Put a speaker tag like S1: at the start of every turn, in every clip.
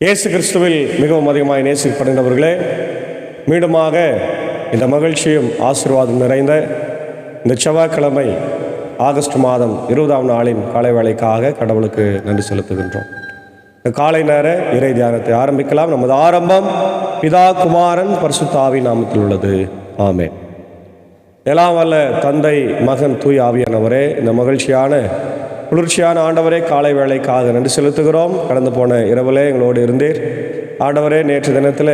S1: இயேசு கிறிஸ்துவில் மிகவும் அதிகமாக நேசிக்கப்படுகிறவர்களே, மீண்டுமாக இந்த மகிழ்ச்சியும் ஆசீர்வாதம் நிறைந்த இந்த செவ்வாய்க்கிழமை ஆகஸ்ட் மாதம் 20ஆம் நாளின் காலை வேளைக்காக கடவுளுக்கு நன்றி செலுத்துகின்றோம். இந்த காலை நேர இறை தியானத்தை ஆரம்பிக்கலாம். நமது ஆரம்பம் பிதா, குமாரன், பரிசுத்த ஆவி நாமத்தில் உள்ளது. ஆமென். எல்லாம் வல்ல தந்தை, மகன், தூய் ஆவியானவரே, இந்த மகிழ்ச்சியான குளிர்ச்சியான ஆண்டவரே, காலை வேளைக்காக நன்றி செலுத்துகிறோம். கடந்து போன இரவிலே எங்களோடு இருந்தீர் ஆண்டவரே. நேற்று தினத்தில்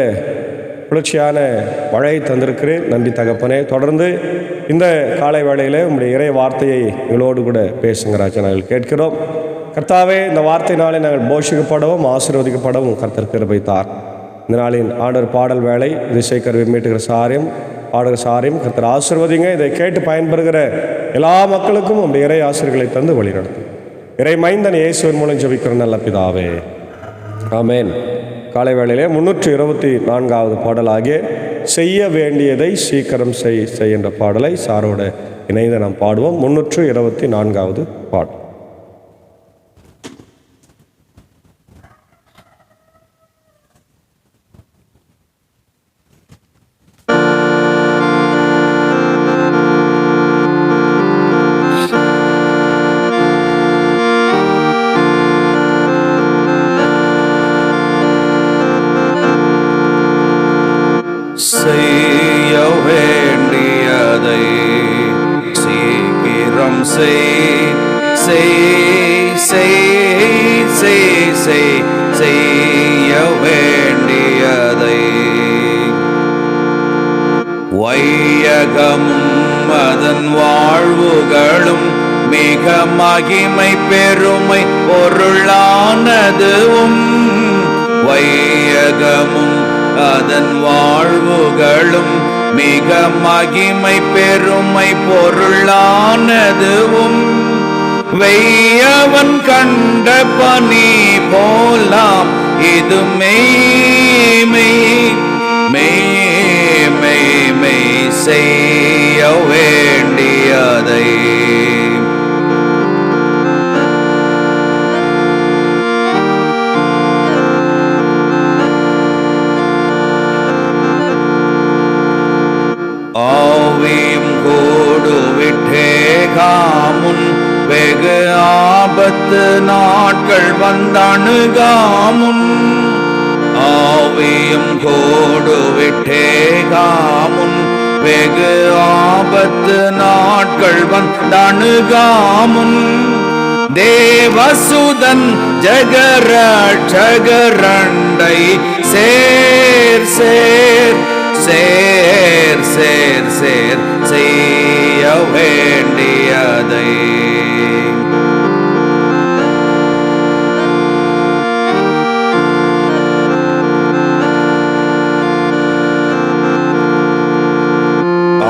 S1: குளிர்ச்சியான மழையை தந்திருக்கிறேன். நன்றி தகப்பனே. தொடர்ந்து இந்த காலை வேளையில் உங்களுடைய இறை வார்த்தையை எங்களோடு கூட பேசுங்க ராஜா, நாங்கள் கேட்கிறோம். கர்த்தாவே, இந்த வார்த்தையினாலே நாங்கள் போஷிக்கப்படவும் ஆசீர்வதிக்கப்படவும் கர்த்தர் கிருபை தார். இந்த நாளின் ஆண்டவர் பாடல் வேலை திசை கருவி மீட்டுகிற சாரியம் பாடுகிற சாரியம் கர்த்தர் ஆசீர்வதிங்க. இதை கேட்டு பயன்பெறுகிற எல்லா மக்களுக்கும் உங்களுடைய இறை ஆசிரியர்களை தந்து வழிநடத்தும். இறை மைந்தன் இயேசுவின் மூலம் ஜெபிக்கிற நல்ல பிதாவே, ஆமென். காலை வேளையிலே 324வது பாடலாகிய செய்ய வேண்டியதை சீக்கிரம் செய் என்ற பாடலை சாரோட இணைந்து நாம் பாடுவோம். 324வது பாடல்.
S2: செய்ய வேண்டியதை சீக்கிரம் செய்ய வேண்டியதை வையகமும் அதன் வாழ்வுகளும் மிக மகிமை பெருமை பொருளானதுவும் வையகமும் அதன் வாழ்வுகளும் மிக மகிமை பெருமை பொருளானதுவும் வெய்யவன் கண்ட பனி போலாம் இது மெய் செய்ய வேண்டியதை ஆவியும் கூடுவிட்டேகாமுன் வெகு ஆபத்து நாட்கள் வந்தணுகாமுன் ஆவியும் கூடுவிட்டேகாமுன் வெகு ஆபத்து நாட்கள் வந்தணுகாமுன் தேவசுதன் ஜெகரட்சகரண்டை சேர் செய்ய வேண்டியதை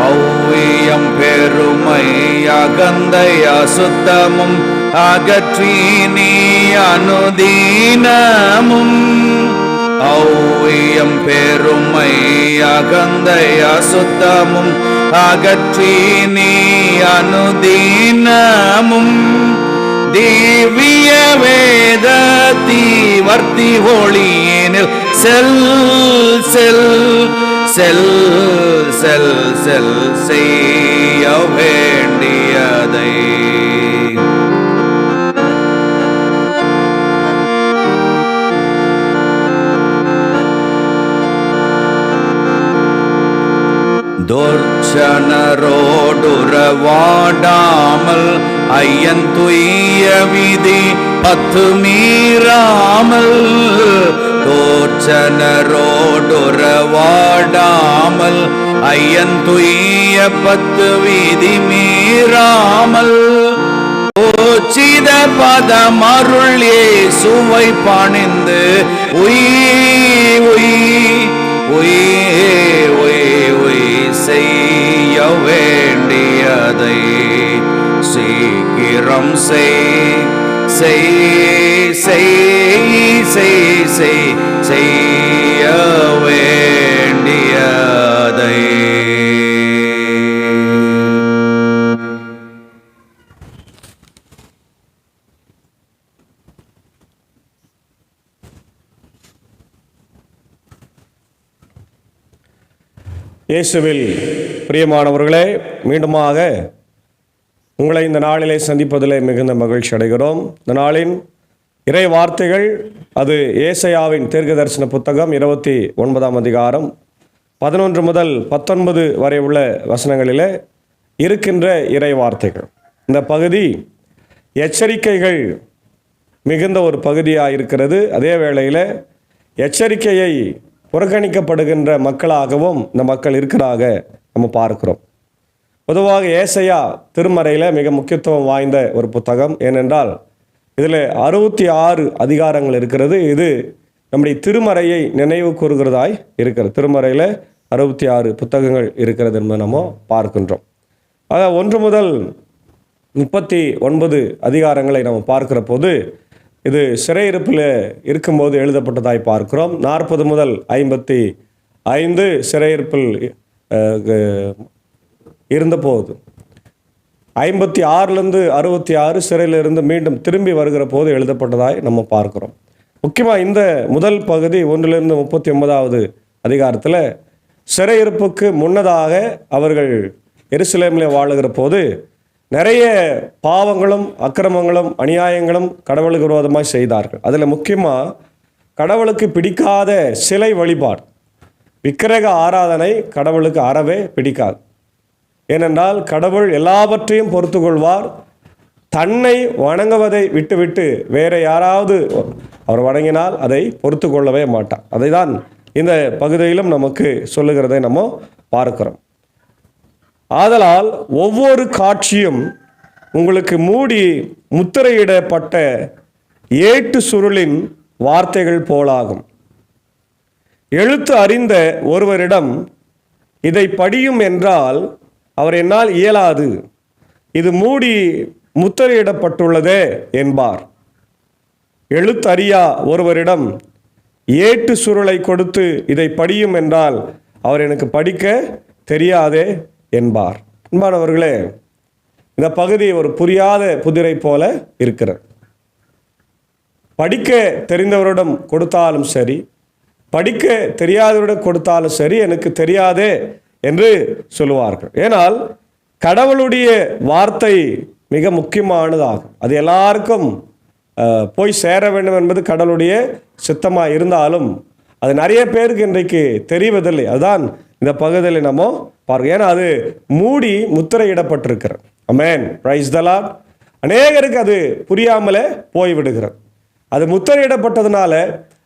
S2: ஔவியம் பெருமை அகந்தை அசுத்தமும் அகற்றி நீ அனுதீனமும் ஔவியம் பெருமை அகந்தை அசுத்தமும் அகற்றி நீ அனுதீனமும் திவ்ய வேத தீவர்த்தி ஒளியினில் செல் செய்ய வேண்டியதை துர்ச்சனரோடுறவாடாமல் ஐயன் துய்ய விதி 10 மீறாமல் துர்ச்சனரோடுறவாடாமல் ஐயன் துய்ய 10 விதி மீறாமல் ஓச்சித பதமருள் இயேசுவை பணிந்து செய்ய வேண்டியதை சீக்கிரம் செய்ய வேண்டியதை
S1: இயேசுவில் பிரியமானவர்களே, மீண்டுமாக உங்களை இந்த நாளிலே சந்திப்பதிலே மிகுந்த மகிழ்ச்சி அடைகிறோம். இந்த நாளின் இறை வார்த்தைகள் அது ஏசாயாவின் தீர்க்க தரிசன புத்தகம் 29ஆம் அதிகாரம் 11 முதல் 19 வரை உள்ள வசனங்களிலே இருக்கின்ற இறை வார்த்தைகள். இந்த பகுதி எச்சரிக்கைகள் மிகுந்த ஒரு பகுதியாக இருக்கிறது. அதே வேளையில் எச்சரிக்கையை புறக்கணிக்கப்படுகின்ற மக்களாகவும் இந்த மக்கள் இருக்கிறாக நம்ம பார்க்கிறோம். பொதுவாக ஏசாயா திருமறையில் மிக முக்கியத்துவம் வாய்ந்த ஒரு புத்தகம். ஏனென்றால் இதில் 66 அதிகாரங்கள் இருக்கிறது. இது நம்முடைய திருமறையை நினைவு கூறுகிறதாய் இருக்கிறது. திருமறையில் 66 புத்தகங்கள் இருக்கிறது என்பதை நம்ம பார்க்கின்றோம். ஆக 1 முதல் 39 அதிகாரங்களை நம்ம பார்க்கிற போது இது சிறையிருப்பில் இருக்கும்போது எழுதப்பட்டதாய் பார்க்கிறோம். 40 முதல் 55 சிறையிருப்பில் இருந்தபோது, 56லேருந்து 66 சிறையிலிருந்து மீண்டும் திரும்பி வருகிற போது எழுதப்பட்டதாய் நம்ம பார்க்கிறோம். முக்கியமாக இந்த முதல் பகுதி 1லிருந்து 39வது அதிகாரத்தில் சிறையிருப்புக்கு முன்னதாக அவர்கள் எருசலேமில் வாழுகிற போது நிறைய பாவங்களும் அக்கிரமங்களும் அநியாயங்களும் கடவுளுக்கு விரோதமாக செய்தார்கள். அதில் முக்கியமாக கடவுளுக்கு பிடிக்காத சிலை வழிபாடு, விக்கிரக ஆராதனை கடவுளுக்கு அறவே பிடிக்காது. ஏனென்றால் கடவுள் எல்லாவற்றையும் பொறுத்து கொள்வார். தன்னை வணங்குவதை விட்டுவிட்டு வேற யாராவது அவர் வணங்கினால் அதை பொறுத்து கொள்ளவே மாட்டார். அதை தான் இந்த பகுதியிலும் நமக்கு சொல்லுகிறதை நம்ம பார்க்கிறோம். ஆதலால் ஒவ்வொரு காட்சியும் உங்களுக்கு மூடி முத்திரையிடப்பட்ட ஏட்டு சுருளின் வார்த்தைகள் போலாகும். எழுத்து அறிந்த ஒருவரிடம் இதை படியும் என்றால் அவர் என்னால் இயலாது, இது மூடி முத்திரையிடப்பட்டுள்ளதே என்பார். எழுத்தறியா ஒருவரிடம் ஏட்டு சுருளை கொடுத்து இதை படியும் என்றால் அவர் எனக்கு படிக்க தெரியாதே என்பார். அன்பானவர்களே, இந்த பகுதி ஒரு புரியாத புதிரை போல இருக்கிறது. படிக்க தெரிந்தவரிடம் கொடுத்தாலும் சரி, படிக்க தெரியாதவரிடம் கொடுத்தாலும் சரி, எனக்கு தெரியாதே என்று சொல்லுவார்கள். ஏனால் கடவுளுடைய வார்த்தை மிக முக்கியமானதாகும். அது எல்லாருக்கும் போய் சேர வேண்டும் என்பது கடவுளுடைய சித்தமாக இருந்தாலும் அது நிறைய பேருக்கு இன்றைக்கு தெரிவதில்லை. அதுதான் இந்த பகுதியில் நம்ம பார்க்க. ஏன்னா அது மூடி முத்திரையிடப்பட்டிருக்கிறது. ஆமென், பிரைஸ் தி லார்ட். அநேகருக்கு அது புரியாமலே போய்விடுகிறது. அது முத்திரையிடப்பட்டதுனால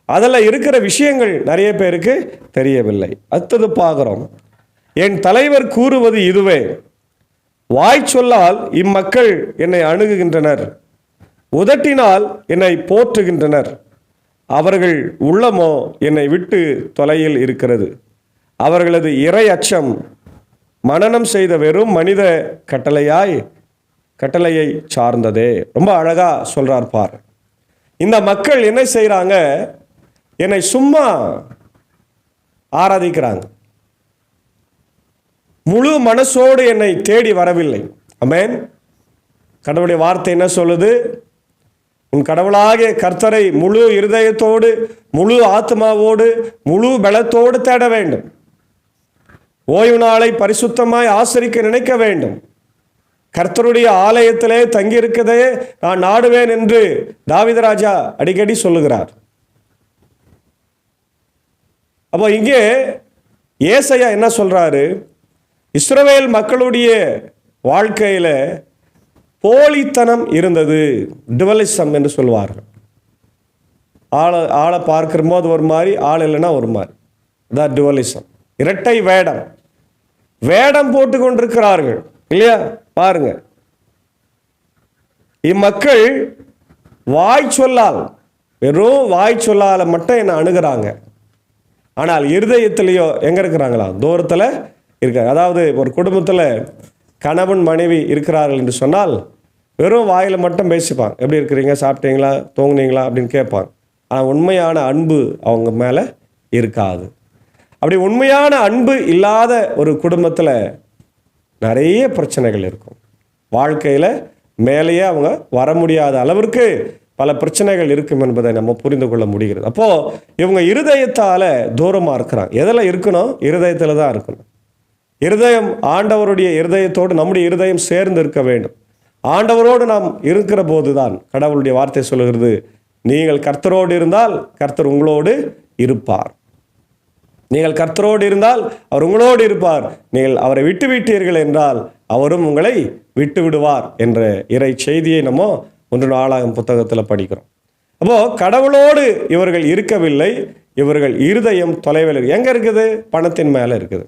S1: அதில் இருக்கிற விஷயங்கள் நிறைய பேருக்கு தெரியவில்லை. அடுத்தது பார்க்குறோம், என் தலைவர் கூறுவது இதுவே, வாய் சொல்லால் இம்மக்கள் என்னை அணுகுகின்றனர், உதட்டினால் என்னை போற்றுகின்றனர், அவர்கள் உள்ளமோ என்னை விட்டு தொலையில் இருக்கிறது, அவர்களது இறை அச்சம் மனனம் செய்த வெறும் மனித கட்டளையை சார்ந்ததே. ரொம்ப அழகா சொல்றார் பார். இந்த மக்கள் என்ன செய்கிறாங்க, என்னை சும்மா ஆராதிக்கிறாங்க, முழு மனசோடு என்னை தேடி வரவில்லை. ஆமென். கடவுளுடைய வார்த்தை என்ன சொல்லுது? உன் கடவுளாகிய கர்த்தரை முழு இருதயத்தோடு, முழு ஆத்மாவோடு, முழு பலத்தோடு தேட வேண்டும். ஓய்வு நாளை பரிசுத்தமாய் ஆசரிக்க நினைக்க வேண்டும். கர்த்தருடைய ஆலயத்திலே தங்கியிருக்கதே நான் நாடுவேன் என்று தாவீது ராஜா அடிக்கடி சொல்லுகிறார். அப்போ இங்கே ஏசாயா என்ன சொல்றாரு? இஸ்ரவேல் மக்களுடைய வாழ்க்கையில போலித்தனம் இருந்தது, டிவலிசம் என்று சொல்வார்கள். ஆளை பார்க்கிற போது ஒரு மாதிரி, ஆள் இல்லைன்னா ஒரு மாதிரி, அதான் டிவலிசம். இரட்டை வேடம் போட்டு கொண்டிருக்கிறார்கள் இல்லையா? பாருங்க, இம்மக்கள் வாய் சொல்லால், வெறும் வாய் சொல்லால மட்டும் என்ன அணுகிறாங்க. ஆனால் இருதயத்திலேயோ எங்க இருக்கிறாங்களா? தூரத்தில் இருக்காங்க. அதாவது ஒரு குடும்பத்தில் கணவன் மனைவி இருக்கிறார்கள் என்று சொன்னால் வெறும் வாயில் மட்டும் பேசிப்பாங்க. எப்படி இருக்கிறீங்க, சாப்பிட்டீங்களா, தூங்குனீங்களா அப்படின்னு கேட்பாங்க. ஆனால் உண்மையான அன்பு அவங்க மேலே இருக்காது. அப்படி உண்மையான அன்பு இல்லாத ஒரு குடும்பத்தில் நிறைய பிரச்சனைகள் இருக்கும். வாழ்க்கையில் மேலேயே அவங்க வர முடியாத அளவிற்கு பல பிரச்சனைகள் இருக்கும் என்பதை நம்ம புரிந்து கொள்ள முடிகிறது. அப்போது இவங்க இருதயத்தால் தூரமாக இருக்கிறாங்க. எதில் இருக்கணும்? இருதயத்தில் தான் இருக்கணும். இருதயம் ஆண்டவருடைய இருதயத்தோடு நம்முடைய இருதயம் சேர்ந்து இருக்க வேண்டும். ஆண்டவரோடு நாம் இருக்கிற போதுதான் கடவுளுடைய வார்த்தை சொல்லுகிறது, நீங்கள் கர்த்தரோடு இருந்தால் கர்த்தர் உங்களோடு இருப்பார். நீங்கள் கர்த்தரோடு இருந்தால் அவர் உங்களோடு இருப்பார். நீங்கள் அவரை விட்டு விட்டீர்கள் என்றால் அவரும் உங்களை விட்டு விடுவார் என்ற இறை செய்தியை நம்ம 1 நாளாகமம் புத்தகத்தில் படிக்கிறோம். அப்போ கடவுளோடு இவர்கள் இருக்கவில்லை. இவர்கள் இருதயம் தொலைவில் எங்க இருக்குது? பணத்தின் மேலே இருக்குது,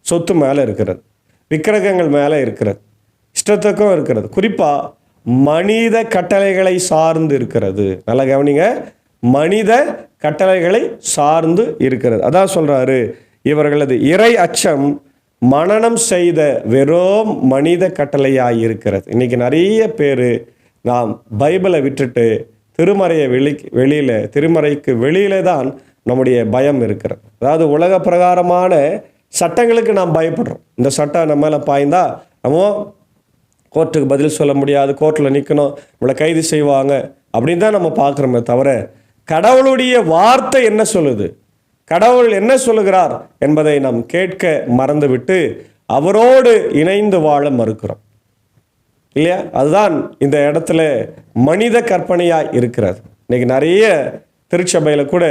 S1: சொத்து மேலே இருக்கிறது, விக்கிரகங்கள் மேலே இருக்கிறது, இஷ்டத்துக்கும் இருக்கிறது. குறிப்பாக மனித கட்டளைகளை சார்ந்து இருக்கிறது. நல்லா கவனிங்க, மனித கட்டளைகளை சார்ந்து இருக்கிறது. அதான் சொல்றாரு, இவர்களது இறை அச்சம் மனனம் செய்த வெறும் மனித கட்டளையாய் இருக்கிறது. இன்னைக்கு நிறைய பேர் நாம் பைபிளை விட்டுட்டு திருமறைக்கு வெளியில தான் நம்முடைய பயம் இருக்கிறது. அதாவது உலக பிரகாரமான சட்டங்களுக்கு நாம் பயப்படுறோம். இந்த சட்டம் நம்ம மேலே பாய்ந்தா நம்ம கோர்ட்டுக்கு பதில் சொல்ல முடியாது, கோர்ட்டில் நிற்கணும், நம்மளை கைது செய்வாங்க அப்படின்னு தான் நம்ம பார்க்குறோமே தவிர, கடவுளுடைய வார்த்தை என்ன சொல்லுது, கடவுள் என்ன சொல்லுகிறார் என்பதை நாம் கேட்க மறந்துவிட்டு அவரோடு இணைந்து வாழ மறுக்கிறோம் இல்லையா? அதுதான் இந்த இடத்துல மனித கற்பனையாய் இருக்கிறது. இன்னைக்கு நிறைய திருச்சபையில் கூட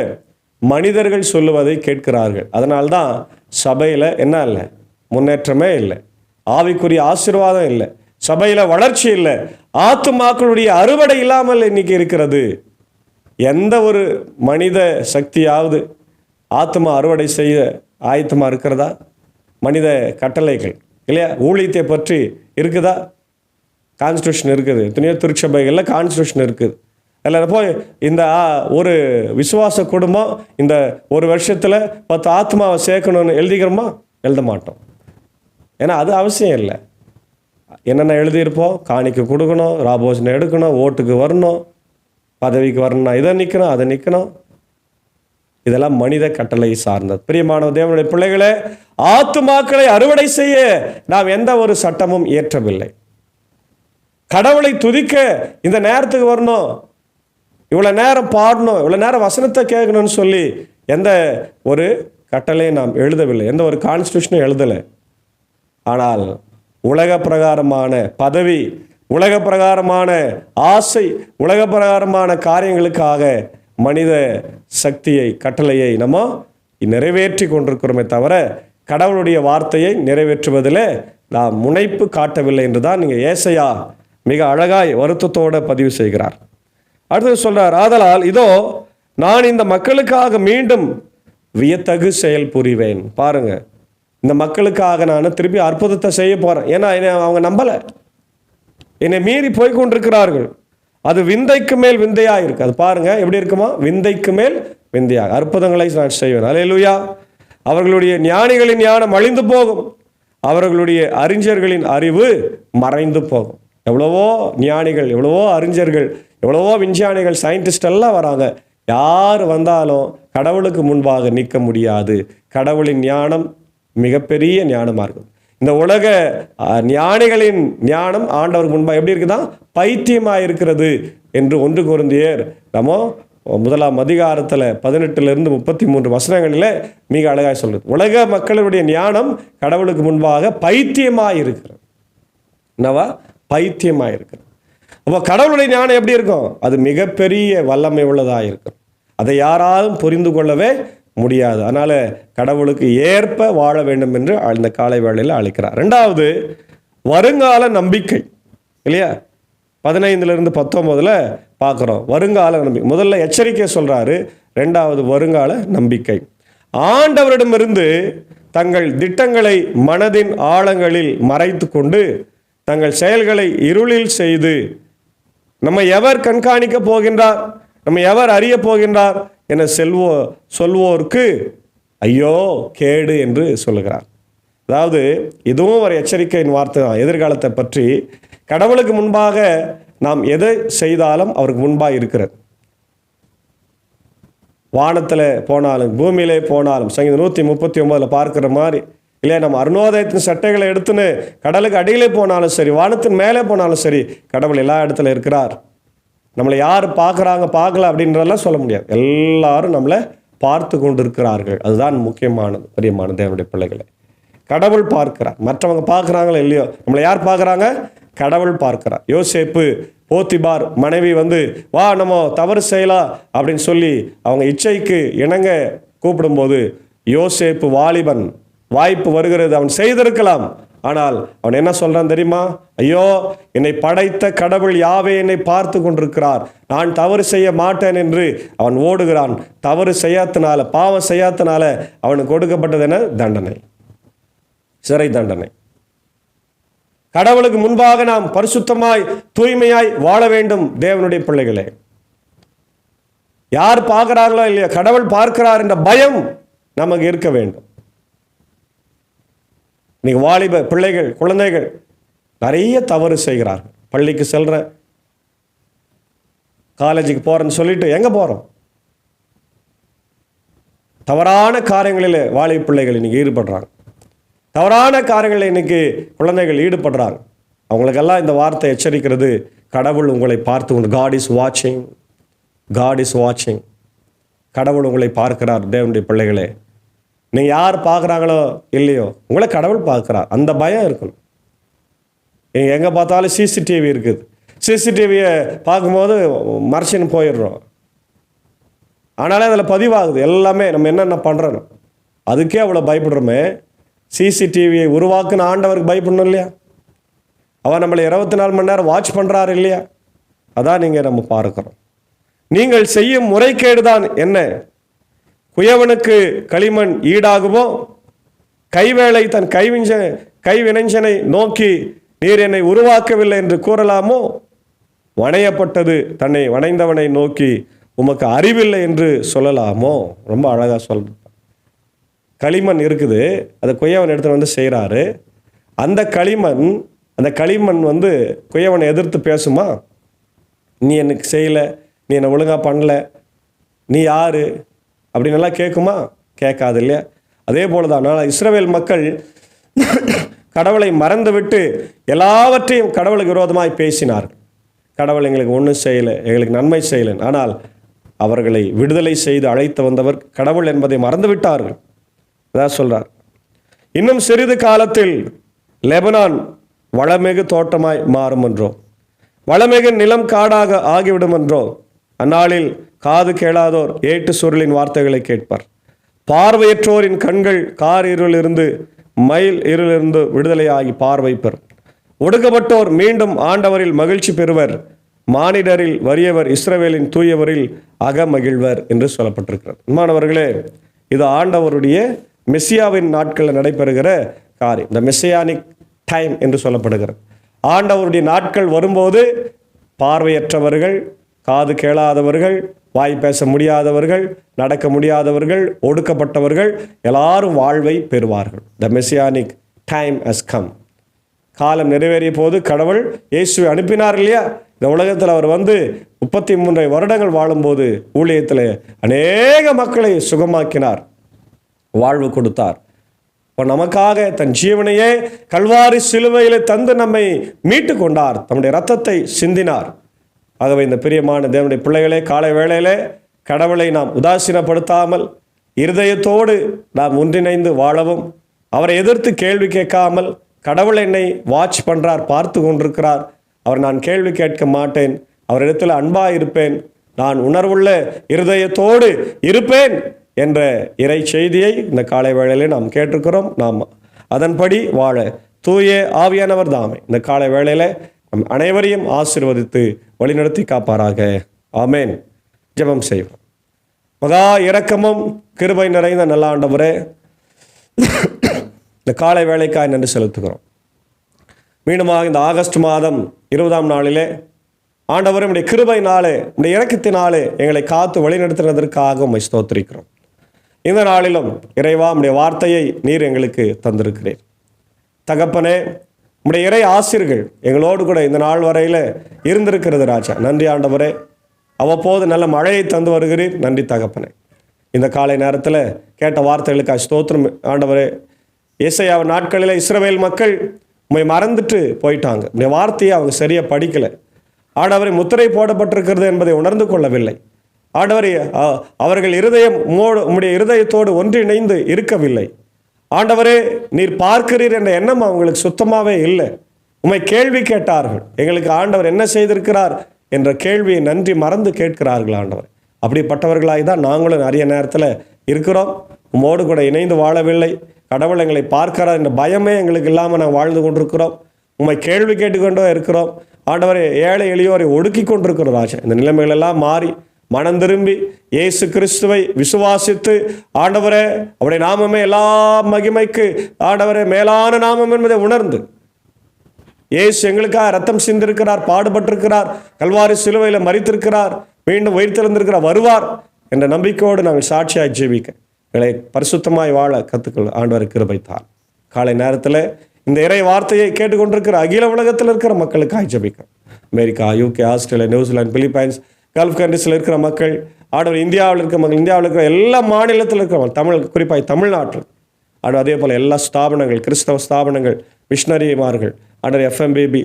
S1: மனிதர்கள் சொல்லுவதை கேட்கிறார்கள். அதனால்தான் சபையில் என்ன இல்லை, முன்னேற்றமே இல்லை, ஆவிக்குரிய ஆசீர்வாதம் இல்லை, சபையில் வளர்ச்சி இல்லை, ஆத்துமாக்களுடைய அறுவடை இல்லாமல் இன்னைக்கு இருக்கிறது. எந்த ஒரு மனித சக்தியாவது ஆத்மா அறுவடை செய்ய ஆயத்தமாக இருக்கிறதா? மனித கட்டளைகள் இல்லையா, ஊழியத்தை பற்றி இருக்குதா? கான்ஸ்டியூஷன் இருக்குது, எத்தனையோ திருச்சபைகளில் கான்ஸ்டியூஷன் இருக்குது. அதில் போய் இந்த ஒரு விசுவாச குடும்பம் இந்த ஒரு வருஷத்தில் 10 ஆத்மாவை சேர்க்கணும்னு எழுதிக்கிறோமா? எழுத மாட்டோம். ஏன்னா அது அவசியம் இல்லை. என்னென்ன எழுதியிருப்போம், காணிக்கு கொடுக்கணும், ராபோஜனை எடுக்கணும், ஓட்டுக்கு வரணும், பதவிக்கு வரணும்னா இதை நிற்கணும், அதை நிற்கணும். இதெல்லாம் மனித கட்டளை சார்ந்தது. பிரியமான தேவனுடைய பிள்ளைகளே, ஆத்துமாக்களை அறுவடை செய்ய நாம் எந்த ஒரு சட்டமும் இயற்றவில்லை. கடவுளை துதிக்க இந்த நேரத்துக்கு வரணும், இவ்வளோ நேரம் பாடணும், இவ்வளோ நேரம் வசனத்தை கேட்கணும்னு சொல்லி எந்த ஒரு கட்டளையும் நாம் எழுதவில்லை, எந்த ஒரு கான்ஸ்டியூஷனும் எழுதலை. ஆனால் உலக பிரகாரமான பதவி, உலக பிரகாரமான ஆசை, உலக பிரகாரமான காரியங்களுக்காக மனித சக்தியை, கட்டளையை நம்ம நிறைவேற்றி கொண்டிருக்கிறோமே தவிர கடவுளுடைய வார்த்தையை நிறைவேற்றுவதில் நாம் முனைப்பு காட்டவில்லை என்று தான் நீங்கள் ஏசாயா மிக அழகாய் வருத்தத்தோடு பதிவு செய்கிறார். அடுத்தது சொல்றார், ஆதலால் இதோ நான் இந்த மக்களுக்காக மீண்டும் வியத்தகு செயல் புரிவேன். பாருங்க, இந்த மக்களுக்காக நான் திருப்பி அற்புதத்தை செய்ய போறேன். ஏன்னா அவங்க நம்பலை, என்னை மீறி போய் கொண்டிருக்கிறார்கள். அது விந்தைக்கு மேல் விந்தையா இருக்கு. அது பாருங்க எப்படி இருக்குமா, விந்தைக்கு மேல் விந்தையா அற்புதங்களை நான் செய்வேன். அல்லேலூயா. அவர்களுடைய ஞானிகளின் ஞானம் அழிந்து போகும், அவர்களுடைய அறிஞர்களின் அறிவு மறைந்து போகும். எவ்வளவோ ஞானிகள், எவ்வளவோ அறிஞர்கள், எவ்வளவோ விஞ்ஞானிகள், சயின்டிஸ்ட் எல்லாம் வராங்க. யார் வந்தாலும் கடவுளுக்கு முன்பாக நிற்க முடியாது. கடவுளின் ஞானம் மிகப்பெரிய ஞானமாக இருக்கும். இந்த உலக ஞானிகளின் ஞானம் ஆண்டவருக்கு முன்பாக எப்படி இருக்குதான், பைத்தியமாக இருக்கிறது என்று 1 கொரிந்தியர் நம்ம 1ஆம் அதிகாரத்தில் 18 to 33 வசனங்களில் மிக அழகாக சொல்லுது. உலக மக்களுடைய ஞானம் கடவுளுக்கு முன்பாக பைத்தியமாக இருக்கிறது. என்னவா? பைத்தியமாக இருக்கிறது. அப்போ கடவுளுடைய ஞானம் எப்படி இருக்கும்? அது மிகப்பெரிய வல்லமை உள்ளதாக இருக்கும். அதை யாராலும் புரிந்து கொள்ளவே முடியாது. அதனால் கடவுளுக்கு ஏற்ப வாழ வேண்டும் என்று இந்த காலை வேளையில் அழைக்கிறார். 2வது வருங்கால நம்பிக்கை இல்லையா, 15 to 19 பார்க்குறோம். வருங்கால நம்பிக்கை. முதல்ல எச்சரிக்கை சொல்கிறாரு, 2வது வருங்கால நம்பிக்கை. ஆண்டவரிடமிருந்து தங்கள் திட்டங்களை மனதின் ஆழங்களில் மறைத்து கொண்டு தங்கள் செயல்களை இருளில் செய்து நம்ம எவர் கண்காணிக்க போகின்றார், நம்ம எவர் அறிய போகின்றார் என சொல்வோருக்கு ஐயோ கேடு என்று சொல்லுகிறார். அதாவது இதுவும் ஒரு எச்சரிக்கையின் வார்த்தை தான். எதிர்காலத்தை பற்றி கடவுளுக்கு முன்பாக நாம் எதை செய்தாலும் அவருக்கு முன்பாக இருக்கிறது. வானத்தில் போனாலும் பூமியிலே போனாலும் சங்கீதம் 139 பார்க்குற மாதிரி இல்லையா, நம்ம அருணோதயத்தின் சட்டைகளை எடுத்துன்னு கடலுக்கு அடியிலே போனாலும் சரி, வானத்தின் மேலே போனாலும் சரி, கடவுள் எல்லா இடத்துல இருக்கிறார். நம்மளை யார் பார்க்குறாங்க பார்க்கல அப்படின்றதெல்லாம் சொல்ல முடியாது. எல்லாரும் நம்மளை பார்த்து கொண்டு இருக்கிறார்கள். அதுதான் முக்கியமானது. பிரியமான தேவனுடைய பிள்ளைகளை, கடவுள் பார்க்கிறார். மற்றவங்க பார்க்குறாங்களோ இல்லையோ, நம்மளை யார் பார்க்குறாங்க? கடவுள் பார்க்கிறார். யோசேப்பு போத்திபார் மனைவி வா நம்ம தவறு செய்யலாம் அப்படின்னு சொல்லி அவங்க இச்சைக்கு இணங்க கூப்பிடும்போது யோசேப்பு வாலிபன், வாய்ப்பு வருகிறது, அவன் செய்திருக்கலாம். ஆனால் அவன் என்ன சொல்றான் தெரியுமா? ஐயோ, என்னை படைத்த கடவுள் யாவே என்னை பார்த்து கொண்டிருக்கிறார், நான் தவறு செய்ய மாட்டேன் என்று அவன் ஓடுகிறான். தவறு செய்யாதனால, பாவம் செய்யாதனால அவனுக்கு கொடுக்கப்பட்டது என்ன? தண்டனை, சிறை தண்டனை. கடவுளுக்கு முன்பாக நாம் பரிசுத்தமாய் தூய்மையாய் வாழ வேண்டும். தேவனுடைய பிள்ளைகளே, யார் பார்க்கிறார்களோ இல்லையா, கடவுள் பார்க்கிறார் என்ற பயம் நமக்கு இருக்க வேண்டும். இன்னைக்கு வாலிப பிள்ளைகள், குழந்தைகள் நிறைய தவறு செய்கிறார்கள். பள்ளிக்கு செல்றேன், காலேஜுக்கு போறேன்னு சொல்லிட்டு எங்க போறோம்? தவறான காரியங்களில் வாலிப பிள்ளைகள் இன்னைக்கு ஈடுபடுறாங்க. தவறான காரியங்களில் இன்னைக்கு குழந்தைகள் ஈடுபடுறாங்க. அவங்களுக்கெல்லாம் இந்த வார்த்தை எச்சரிக்கிறது, கடவுள் உங்களை பார்த்து கொண்டு, காட் இஸ் வாட்சிங், காட் இஸ் வாட்சிங். கடவுள் உங்களை பார்க்கிறார். தேவனுடைய பிள்ளைகளே, நீங்கள் யார் பார்க்குறாங்களோ இல்லையோ, உங்களை கடவுள் பார்க்குறார். அந்த பயம் இருக்கணும். நீங்கள் எங்கே பார்த்தாலும் சிசிடிவி இருக்குது. சிசிடிவியை பார்க்கும்போது மறைச்சின்னு போயிடுறோம். ஆனாலும் அதில் பதிவாகுது எல்லாமே, நம்ம என்னென்ன பண்ணுறோம். அதுக்கே அவ்வளோ பயப்படுறோமே. சிசிடிவியை உருவாக்குன ஆண்டவருக்கு பயப்படணும் இல்லையா? அவர் நம்மளை 24 மணி நேரம் வாட்ச் பண்ணுறாரு இல்லையா? அதான் நீங்கள் நம்ம பார்க்குறோம். நீங்கள் செய்யும் முறைகேடு தான் என்ன? குயவனுக்கு களிமண் ஈடாகுமோ? கைவேளை தன் கைவினைஞனை நோக்கி நீர் என்னை உருவாக்கவில்லை என்று கூறலாமோ? வணையப்பட்டது தன்னை வணைந்தவனை நோக்கி உமக்கு அறிவில்லை என்று சொல்லலாமோ? ரொம்ப அழகாக சொல்ற. களிமண் இருக்குது, அதை குயவன் எடுத்து செய்கிறாரு. அந்த களிமண் குயவனை எதிர்த்து பேசுமா? நீ எனக்கு செய்யலை, நீ என்னை ஒழுங்காக பண்ணலை, நீ யாரு அப்படின்னு எல்லாம் கேட்குமா? கேட்காது இல்லையா? அதே போல தான் இஸ்ரவேல் மக்கள் கடவுளை மறந்துவிட்டு எல்லாவற்றையும் கடவுளுக்கு விரோதமாய் பேசினார்கள். கடவுள் எங்களுக்கு ஒன்றும் செய்யலை, எங்களுக்கு நன்மை செய்யலை. ஆனால் அவர்களை விடுதலை செய்து அழைத்து வந்தவர் கடவுள் என்பதை மறந்து விட்டார்கள். அதான் சொல்றார். இன்னும் சிறிது காலத்தில் லெபனான் வளமிகு தோட்டமாய் மாறும் என்றோ, வளமிகு நிலம் காடாக ஆகிவிடும் என்றோ. அந்நாளில் காது கேளாதோர் ஏட்டு சுருளின் வார்த்தைகளை கேட்பார். பார்வையற்றோரின் கண்கள் கார் இருளிலிருந்து மயில் இருளிலிருந்து விடுதலையாகி பார்வை பெறும். ஒடுக்கப்பட்டோர் மீண்டும் ஆண்டவரில் மகிழ்ச்சி பெறுவர். மானிடரில் வறியவர் இஸ்ரவேலின் தூயவரில் அகமகிழ்வர் என்று சொல்லப்பட்டிருக்கிறது. மாணவர்களே, இது ஆண்டவருடைய மெசியாவின் நாட்களில் நடைபெறுகிற காரியம். இந்த மெசியானிக் டைம் என்று சொல்லப்படுகிறது. ஆண்டவருடைய நாட்கள் வரும்போது பார்வையற்றவர்கள், காது கேளாதவர்கள், வாய் பேச முடியாதவர்கள், நடக்க முடியாதவர்கள், ஒடுக்கப்பட்டவர்கள் எல்லாரும் வாழ்வை பெறுவார்கள். த மெசியானிக் டைம் ஹஸ் கம். காலம் நிறைவேறிய போது கடவுள் இயேசுவை அனுப்பினார் இல்லையா? இந்த உலகத்தில் அவர் 33 வருடங்கள் வாழும்போது ஊழியத்தில் அநேக மக்களை சுகமாக்கினார், வாழ்வு கொடுத்தார். இப்போ நமக்காக தன் ஜீவனையே கல்வாரி சிலுவையில் தந்து நம்மை மீட்டு கொண்டார், தம்முடைய இரத்தத்தை சிந்தினார். ஆகவே இந்த பிரியமான தேவனுடைய பிள்ளைகளே, காலை வேளையிலே கடவுளை நாம் உதாசீனப்படுத்தாமல் இருதயத்தோடு நாம் ஒன்றிணைந்து வாழவும், அவரை எதிர்த்து கேள்வி கேட்காமல், கடவுள் என்னை வாட்ச் பண்ணுறார், பார்த்து கொண்டிருக்கிறார், அவர் நான் கேள்வி கேட்க மாட்டேன், அவரிடத்தில் அன்பாக இருப்பேன், நான் உணர்வுள்ள இருதயத்தோடு இருப்பேன் என்ற இறை செய்தியை இந்த காலை வேளையிலே நாம் கேட்டிருக்கிறோம். நாம் அதன்படி வாழ தூய ஆவியானவர் தாமே இந்த காலை வேளையிலே நம் அனைவரையும் ஆசீர்வதித்து வழிநடத்தி காப்பாராக. ஆமேன். ஜெபம் செய்வோம். மகா இரக்கமும் கிருபை நிறைந்த நல்ல ஆண்டவரே, இந்த காலை வேளைக்காய் நன்றி செலுத்துகிறோம். மீண்டுமாக இந்த ஆகஸ்ட் மாதம் 20ஆம் நாளிலே ஆண்டவரே உம்முடைய கிருபையினாலே, உம்முடைய இரக்கத்தினாலே எங்களை காத்து வழிநடத்தினதற்காக உம்மை ஸ்தோத்திரிக்கிறோம். இந்த நாளிலும் இறைவா, உம்முடைய வார்த்தையை நீர் எங்களுக்கு தந்திருக்கிறீர். தகப்பனே, உம்முடைய இறை ஆசிரியர்கள் எங்களோடு கூட இந்த நாள் வரையில் இருந்திருக்கிறது ராஜா. நன்றி ஆண்டவரே. அவ்வப்போது நல்ல மழையை தந்து வருகிறீர். நன்றி தகப்பனே. இந்த காலை நேரத்தில் கேட்ட வார்த்தைகளுக்கு ஸ்தோத்திரம் ஆண்டவரே. ஏசாயா நாட்களில் இஸ்ரவேல் மக்கள் உம்மை மறந்துட்டு போயிட்டாங்க. இந்த வார்த்தையை அவங்க சரியாக படிக்கலை. ஆண்டவரை முத்திரை போடப்பட்டிருக்கிறது என்பதை உணர்ந்து கொள்ளவில்லை. ஆண்டவரை அவர்கள் உம்முடைய இருதயத்தோடு ஒன்றிணைந்து இருக்கவில்லை. ஆண்டவரே நீர் பார்க்கிறீர் என்ற எண்ணம் அவங்களுக்கு சுத்தமாகவே இல்லை. உம்மை கேள்வி கேட்டார்கள். எங்களுக்கு ஆண்டவர் என்ன செய்திருக்கிறார் என்ற கேள்வியை நன்றி மறந்து கேட்கிறார்கள் ஆண்டவர். அப்படிப்பட்டவர்களாய் தான் நாங்களும் நிறைய நேரத்தில் இருக்கிறோம். உம்மோடு கூட இணைந்து வாழவில்லை. கடவுள் எங்களை பார்க்கிறார் என்ற பயமே எங்களுக்கு இல்லாமல் நாங்கள் வாழ்ந்து கொண்டிருக்கிறோம். உம்மை கேள்வி கேட்டுக்கொண்டோ இருக்கிறோம். ஆண்டவரை ஏழை எளியோரை ஒடுக்கி கொண்டிருக்கிறோம் ராஜா. இந்த நிலைமைகள் எல்லாம் மாறி மனம் திரும்பி இயேசு கிறிஸ்துவை விசுவாசித்து ஆண்டவரே அவருடைய நாமமே எல்லா மகிமைக்கு ஆண்டவரே மேலான நாமம் என்பதை உணர்ந்து இயேசு எங்களுக்காக ரத்தம் சிந்திருக்கிறார், பாடுபட்டிருக்கிறார், கல்வாரி சிலுவையில் மரித்திருக்கிறார், மீண்டும் உயிர்த்தெழுந்திருக்கிறார், வருவார் என்ற நம்பிக்கையோடு நாங்கள் சாட்சியாய் ஜீவிக்க எங்களை பரிசுத்தமாய் வாழ கற்றுக்கொள்ள ஆண்டவர் கிருபை தார். காலை நேரத்தில் இந்த இறை வார்த்தையை கேட்டுக்கொண்டிருக்கிற அகில உலகத்தில் இருக்கிற மக்களுக்காக ஜெபிக்கிறோம். America, UK, Australia, New Zealand, Philippines, Gulf கண்ட்ரீஸில் இருக்கிற மக்கள், ஆண்டவர் இந்தியாவில் இருக்கிற மக்கள், இந்தியாவில் இருக்கிற எல்லா மாநிலத்தில் இருக்கிறவங்க, தமிழ் குறிப்பாக தமிழ்நாட்டில் ஆண்டு அதே போல் எல்லா ஸ்தாபனங்கள், கிறிஸ்தவ ஸ்தாபனங்கள், மிஷினரிமார்கள், ஆண்டவர் FMBB,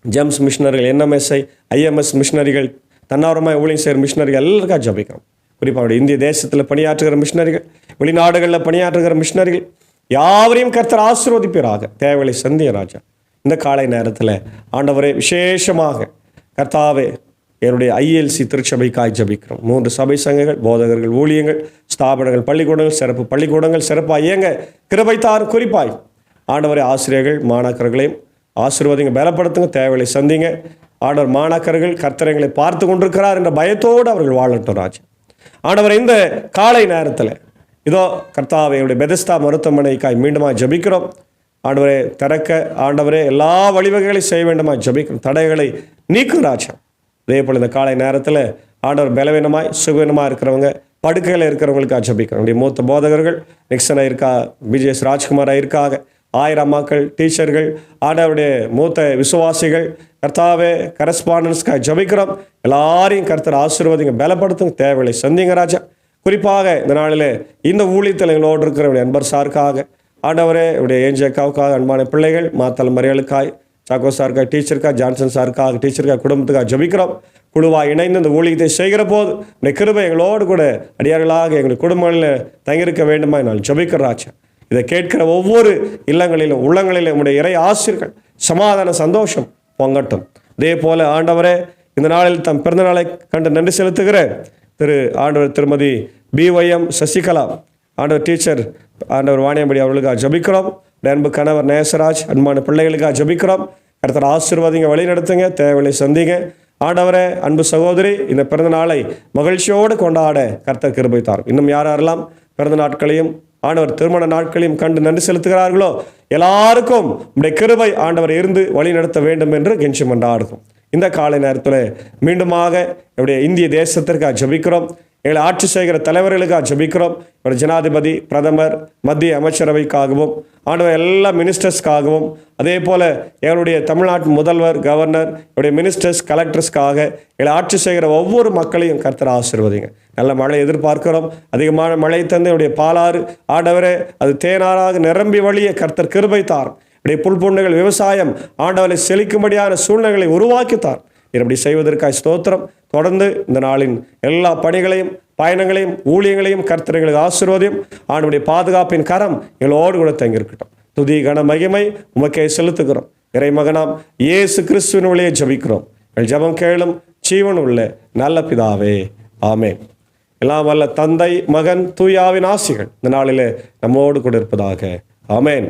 S1: ஜெம்ஸ் மிஷினரிகள், NMSI, IMS மிஷினரிகள், தன்னார்வமாக ஊழியம் செய்கிற மிஷினரிகள் எல்லாருக்காக ஜெபிக்கிறோம். குறிப்பாக இந்திய தேசத்தில் பணியாற்றுகிற மிஷினரிகள், வெளிநாடுகளில் பணியாற்றுகிற மிஷினரிகள் யாவரையும் கர்த்தர் ஆசீர்வதிப்பீராக. தேவைகளை சந்திய ராஜா. இந்த காலை நேரத்தில் ஆண்டவரே விசேஷமாக கர்த்தாவே என்னுடைய ILC திருச்சபைக்காய் ஜபிக்கிறோம். 3 சபை சங்கங்கள், போதகர்கள், ஊழியங்கள், ஸ்தாபனங்கள், பள்ளிக்கூடங்கள், சிறப்பு பள்ளிக்கூடங்கள் சிறப்பாக இயங்க கிருபை தார். குறிப்பாய் ஆண்டவரை ஆசிரியர்கள் மாணாக்கர்களையும் ஆசீர்வாதிங்க, பலப்படுத்துங்க, தேவைகளை சந்திங்க. ஆண்டவர் மாணாக்கர்கள் கர்த்தரைகளை பார்த்து கொண்டிருக்கிறார் என்ற பயத்தோடு அவர்கள் வாழட்டும் ராஜா. ஆண்டவர் இந்த காலை நேரத்தில் இதோ கர்த்தாவே என்னுடைய பெதஸ்தா மருத்துவமனைக்காய் மீண்டுமா ஜபிக்கிறோம். ஆண்டவரை திறக்க ஆண்டவரே எல்லா வழிவகைகளையும் செய்ய வேண்டுமா ஜபிக்கிறோம். தடைகளை நீக்கும் ராஜா. அதே போல் இந்த காலை நேரத்தில் ஆண்டவர் பலவீனமாய் சுகவீனமாக இருக்கிறவங்க, படுக்கையில் இருக்கிறவங்களுக்கு ஜபிக்கிறோம். என்னுடைய மூத்த போதகர்கள் நிக்சன் ஐயருக்கா, BJS ராஜ்குமார் ஐயருக்காக, 1000 அம்மாக்கள், டீச்சர்கள், ஆண்டவருடைய மூத்த விசுவாசிகள், கர்த்தாவே கரஸ்பாண்டன்ஸ்க்காக ஜபிக்கிறோம். எல்லாரையும் கர்த்தர் ஆசீர்வாதிங்க, பலப்படுத்துங்க, தேவைகளை சந்திங்க ராஜா. குறிப்பாக இந்த நாளில் இந்த ஊழியத்தில் எங்களோடு இருக்கிற அன்பர் சாருக்காக, ஆண்டவரே என்னுடைய ஏஞ்சக்காவுக்காக, அன்பான பிள்ளைகள், மாத்தல் மரியாளுக்காய், சாக்கோ சாருக்காக, டீச்சருக்காக, ஜான்சன் சாருக்காக, டீச்சருக்காக, குடும்பத்துக்காக ஜபிக்கிறோம். குழுவாக இணைந்து இந்த ஊழியத்தை செய்கிற போது இந்த கிருபை எங்களோடு கூட அடியார்களாக எங்கள் குடும்பங்களில் தங்கியிருக்க வேண்டுமா நான் ஜபிக்கிறாச்சா. இதை கேட்கிற ஒவ்வொரு இல்லங்களிலும் உள்ளங்களிலும் நம்முடைய இறை ஆசிரியர்கள் சமாதான சந்தோஷம் பொங்கட்டும். அதே போல ஆண்டவரே இந்த நாளில் தம் பிறந்த நாளை கண்டு நன்றி செலுத்துகிற ஆண்டவர் திருமதி BYM சசிகலா, ஆண்டவர் டீச்சர் ஆண்டவர் வாணியம்படி அவர்களுக்காக ஜபிக்கிறோம். அன்பு கணவர் நேசராஜ், அன்பான பிள்ளைகளுக்காக ஜபிக்கிறோம். கர்த்தர் ஆசீர்வாதிங்க, வழி நடத்துங்க, தேவைகளை சந்திங்க. ஆண்டவரே அன்பு சகோதரி இந்த பிறந்த நாளை மகிழ்ச்சியோடு கொண்டாட கர்த்தர் கிருபை தார். இன்னும் யாரெல்லாம் பிறந்த நாட்களையும் ஆண்டவர் திருமண நாட்களையும் கண்டு நன்றி செலுத்துகிறார்களோ எல்லாருக்கும் உடைய கிருபை ஆண்டவர் இருந்து வழி நடத்த வேண்டும் என்று கெஞ்சி மன்றாடுகிறோம். இந்த காலை நேரத்தில் மீண்டுமாக என்னுடைய இந்திய தேசத்திற்காக ஜபிக்கிறோம். எங்களை ஆட்சி செய்கிற தலைவர்களுக்காக ஜபிக்கிறோம். என்னுடைய ஜனாதிபதி, பிரதமர், மத்திய அமைச்சரவைக்காகவும், ஆண்டவர் எல்லா மினிஸ்டர்ஸ்க்காகவும், அதே போல் எங்களுடைய தமிழ்நாட்டு முதல்வர், கவர்னர், என்னுடைய மினிஸ்டர்ஸ், கலெக்டர்ஸ்க்காக எங்களை ஆட்சி செய்கிற ஒவ்வொரு மக்களையும் கர்த்தர் ஆசீர்வதிங்க. நல்ல மழை எதிர்பார்க்கிறோம். அதிகமான மழை தந்து என்னுடைய பாலாறு ஆண்டவரே அது தேனாராக நிரம்பி வழிய கர்த்தர் கிருபை தார். என்னுடைய புல்புண்ணுகள் விவசாயம் ஆண்டவரை செழிக்கும்படியான சூழ்நிலைகளை உருவாக்கித்தார். இப்படி செய்வதற்காக ஸ்தோத்திரம். தொடர்ந்து இந்த நாளின் எல்லா பணிகளையும், பயணங்களையும், ஊழியங்களையும் கர்த்தர் எங்களுக்கு ஆசீர்வாதம். ஆண்டவருடைய பாதுகாப்பின் கரம் எங்களோடு கூட தங்கியிருக்கட்டும். துதி கன மகிமை உமக்கே செலுத்துகிறோம். இறைமகனாம் இயேசு கிறிஸ்துவின் வழியே ஜபிக்கிறோம். எங்கள் ஜபம் கேளும் ஜீவன் உள்ள நல்ல பிதாவே, ஆமென். எல்லாம் வல்ல தந்தை, மகன், தூயாவின் ஆசிகள் இந்த நாளிலே நம்மோடு கூட இருப்பதாக, ஆமென்.